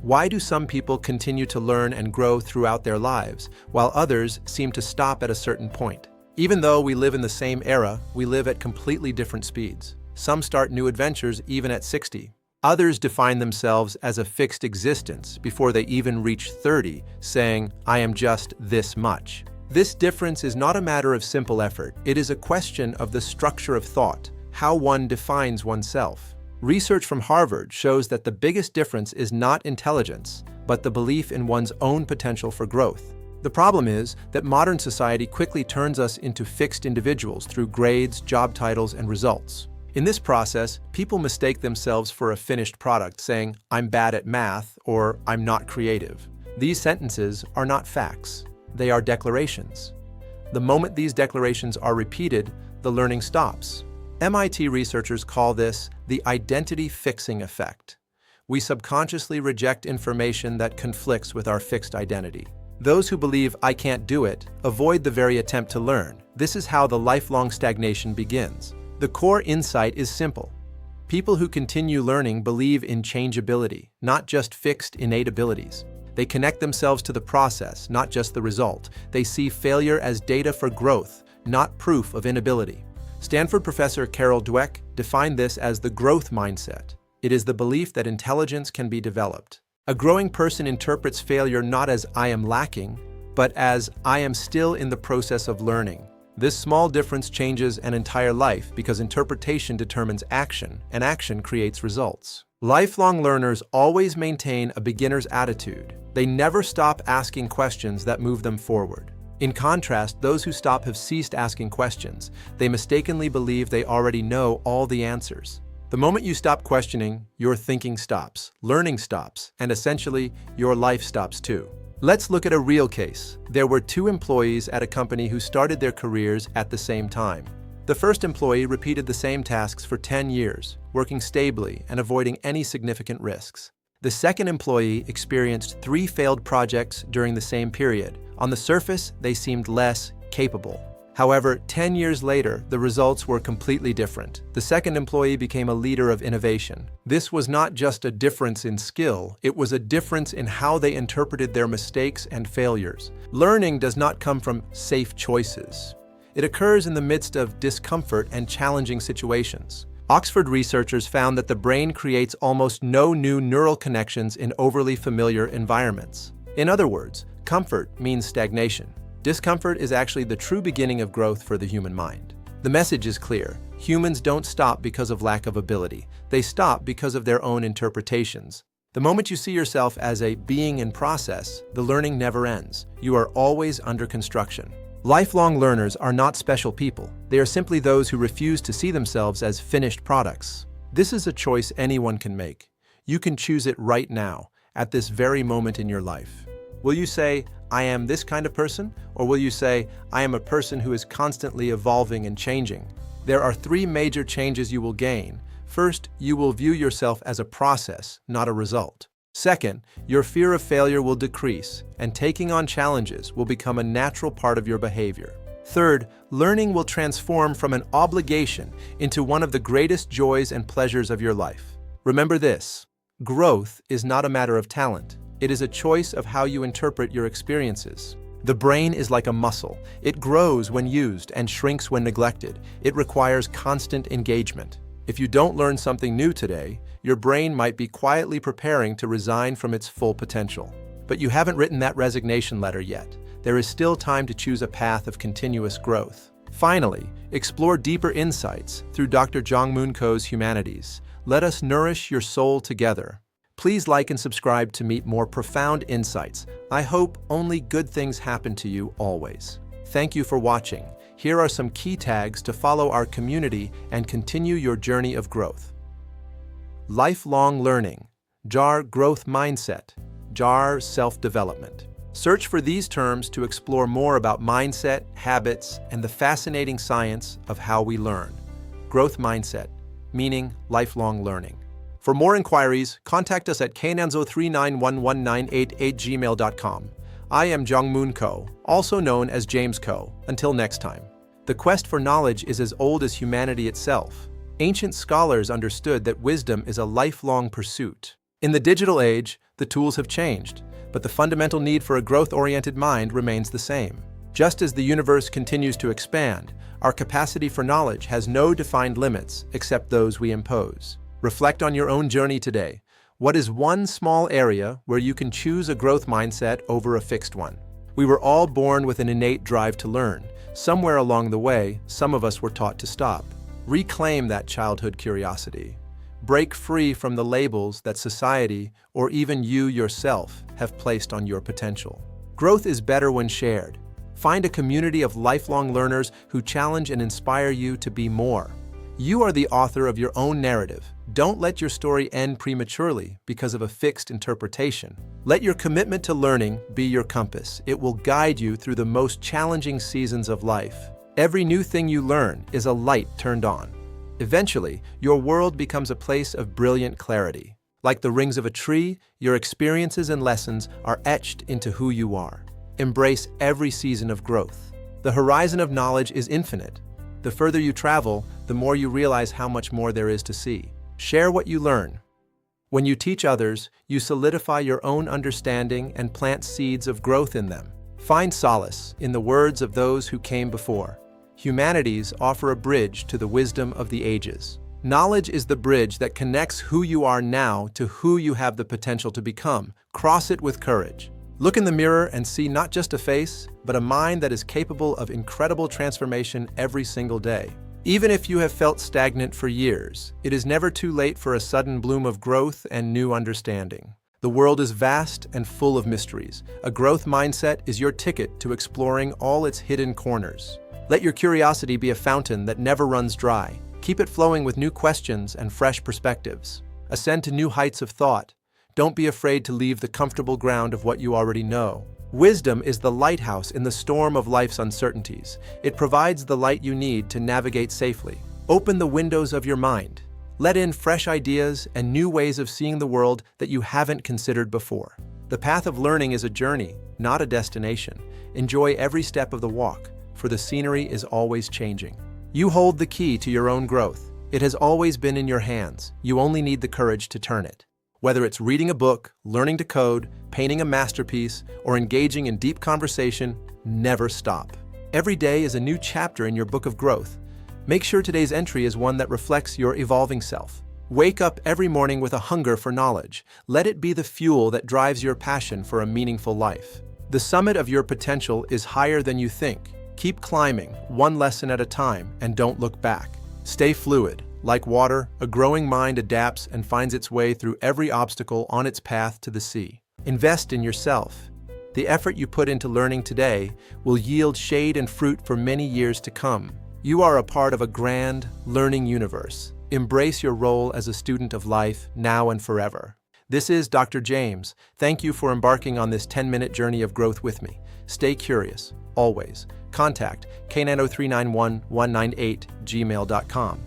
Why do some people continue to learn and grow throughout their lives, while others seem to stop at a certain point? Even though we live in the same era, we live at completely different speeds. Some start new adventures even at 60. Others define themselves as a fixed existence before they even reach 30, saying, "I am just this much." This difference is not a matter of simple effort. It is a question of the structure of thought, how one defines oneself. Research from Harvard shows that the biggest difference is not intelligence, but the belief in one's own potential for growth. The problem is that modern society quickly turns us into fixed individuals through grades, job titles, and results. In this process, people mistake themselves for a finished product, saying, "I'm bad at math," or "I'm not creative." These sentences are not facts. They are declarations. The moment these declarations are repeated, the learning stops. MIT researchers call this the identity fixing effect. We subconsciously reject information that conflicts with our fixed identity. Those who believe "I can't do it" avoid the very attempt to learn. This is how the lifelong stagnation begins. The core insight is simple. People who continue learning believe in changeability, not just fixed innate abilities. They connect themselves to the process, not just the result. They see failure as data for growth, not proof of inability. Stanford professor Carol Dweck defined this as the growth mindset. It is the belief that intelligence can be developed. A growing person interprets failure not as "I am lacking," but as "I am still in the process of learning." This small difference changes an entire life because interpretation determines action, and action creates results. Lifelong learners always maintain a beginner's attitude. They never stop asking questions that move them forward. In contrast, those who stop have ceased asking questions. They mistakenly believe they already know all the answers. The moment you stop questioning, your thinking stops, learning stops, and essentially, your life stops too. Let's look at a real case. There were two employees at a company who started their careers at the same time. The first employee repeated the same tasks for 10 years, working stably and avoiding any significant risks. The second employee experienced 3 failed projects during the same period. On the surface, they seemed less capable. However, 10 years later, the results were completely different. The second employee became a leader of innovation. This was not just a difference in skill, it was a difference in how they interpreted their mistakes and failures. Learning does not come from safe choices. It occurs in the midst of discomfort and challenging situations. Oxford researchers found that the brain creates almost no new neural connections in overly familiar environments. In other words, comfort means stagnation. Discomfort is actually the true beginning of growth for the human mind. The message is clear. Humans don't stop because of lack of ability. They stop because of their own interpretations. The moment you see yourself as a being in process, the learning never ends. You are always under construction. Lifelong learners are not special people. They are simply those who refuse to see themselves as finished products. This is a choice anyone can make. You can choose it right now, at this very moment in your life. Will you say, "I am this kind of person," or will you say, "I am a person who is constantly evolving and changing"? There are 3 major changes you will gain. First, you will view yourself as a process, not a result. Second, your fear of failure will decrease, and taking on challenges will become a natural part of your behavior. Third, learning will transform from an obligation into one of the greatest joys and pleasures of your life. Remember this: growth is not a matter of talent. It is a choice of how you interpret your experiences. The brain is like a muscle. It grows when used and shrinks when neglected. It requires constant engagement. If you don't learn something new today, your brain might be quietly preparing to resign from its full potential. But you haven't written that resignation letter yet. There is still time to choose a path of continuous growth. Finally, explore deeper insights through Dr. Jong-Moon Ko's Humanities. Let us nourish your soul together. Please like and subscribe to meet more profound insights. I hope only good things happen to you always. Thank you for watching. Here are some key tags to follow our community and continue your journey of growth. Lifelong learning, JAR growth mindset, JAR self-development. Search for these terms to explore more about mindset, habits, and the fascinating science of how we learn. Growth mindset, meaning lifelong learning. For more inquiries, contact us at knanzo391198@gmail.com. I am Jong-Moon Ko, also known as James Ko. Until next time. The quest for knowledge is as old as humanity itself. Ancient scholars understood that wisdom is a lifelong pursuit. In the digital age, The tools have changed, but the fundamental need for a growth-oriented mind remains the same. Just as the universe continues to expand, our capacity for knowledge has no defined limits except those we impose. Reflect on your own journey today. What is one small area where you can choose a growth mindset over a fixed one? We were all born with an innate drive to learn. Somewhere along the way, some of us were taught to stop. Reclaim that childhood curiosity. Break free from the labels that society, or even you yourself, have placed on your potential. Growth is better when shared. Find a community of lifelong learners who challenge and inspire you to be more. You are the author of your own narrative. Don't let your story end prematurely because of a fixed interpretation. Let your commitment to learning be your compass. It will guide you through the most challenging seasons of life. Every new thing you learn is a light turned on. Eventually, your world becomes a place of brilliant clarity. Like the rings of a tree, your experiences and lessons are etched into who you are. Embrace every season of growth. The horizon of knowledge is infinite. The further you travel, the more you realize how much more there is to see. Share what you learn. When you teach others, you solidify your own understanding and plant seeds of growth in them. Find solace in the words of those who came before. Humanities offer a bridge to the wisdom of the ages. Knowledge is the bridge that connects who you are now to who you have the potential to become. Cross it with courage. Look in the mirror and see not just a face, but a mind that is capable of incredible transformation every single day. Even if you have felt stagnant for years, it is never too late for a sudden bloom of growth and new understanding. The world is vast and full of mysteries. A growth mindset is your ticket to exploring all its hidden corners. Let your curiosity be a fountain that never runs dry. Keep it flowing with new questions and fresh perspectives. Ascend to new heights of thought. Don't be afraid to leave the comfortable ground of what you already know. Wisdom is the lighthouse in the storm of life's uncertainties. It provides the light you need to navigate safely. Open the windows of your mind. Let in fresh ideas and new ways of seeing the world that you haven't considered before. The path of learning is a journey, not a destination. Enjoy every step of the walk, for the scenery is always changing. You hold the key to your own growth. It has always been in your hands. You only need the courage to turn it. Whether it's reading a book, learning to code, painting a masterpiece, or engaging in deep conversation, never stop. Every day is a new chapter in your book of growth. Make sure today's entry is one that reflects your evolving self. Wake up every morning with a hunger for knowledge. Let it be the fuel that drives your passion for a meaningful life. The summit of your potential is higher than you think. Keep climbing, one lesson at a time, and don't look back. Stay fluid. Like water, a growing mind adapts and finds its way through every obstacle on its path to the sea. Invest in yourself. The effort you put into learning today will yield shade and fruit for many years to come. You are a part of a grand, learning universe. Embrace your role as a student of life, now and forever. This is Dr. James. Thank you for embarking on this 10-minute journey of growth with me. Stay curious, always. Contact k9039119@gmail.com.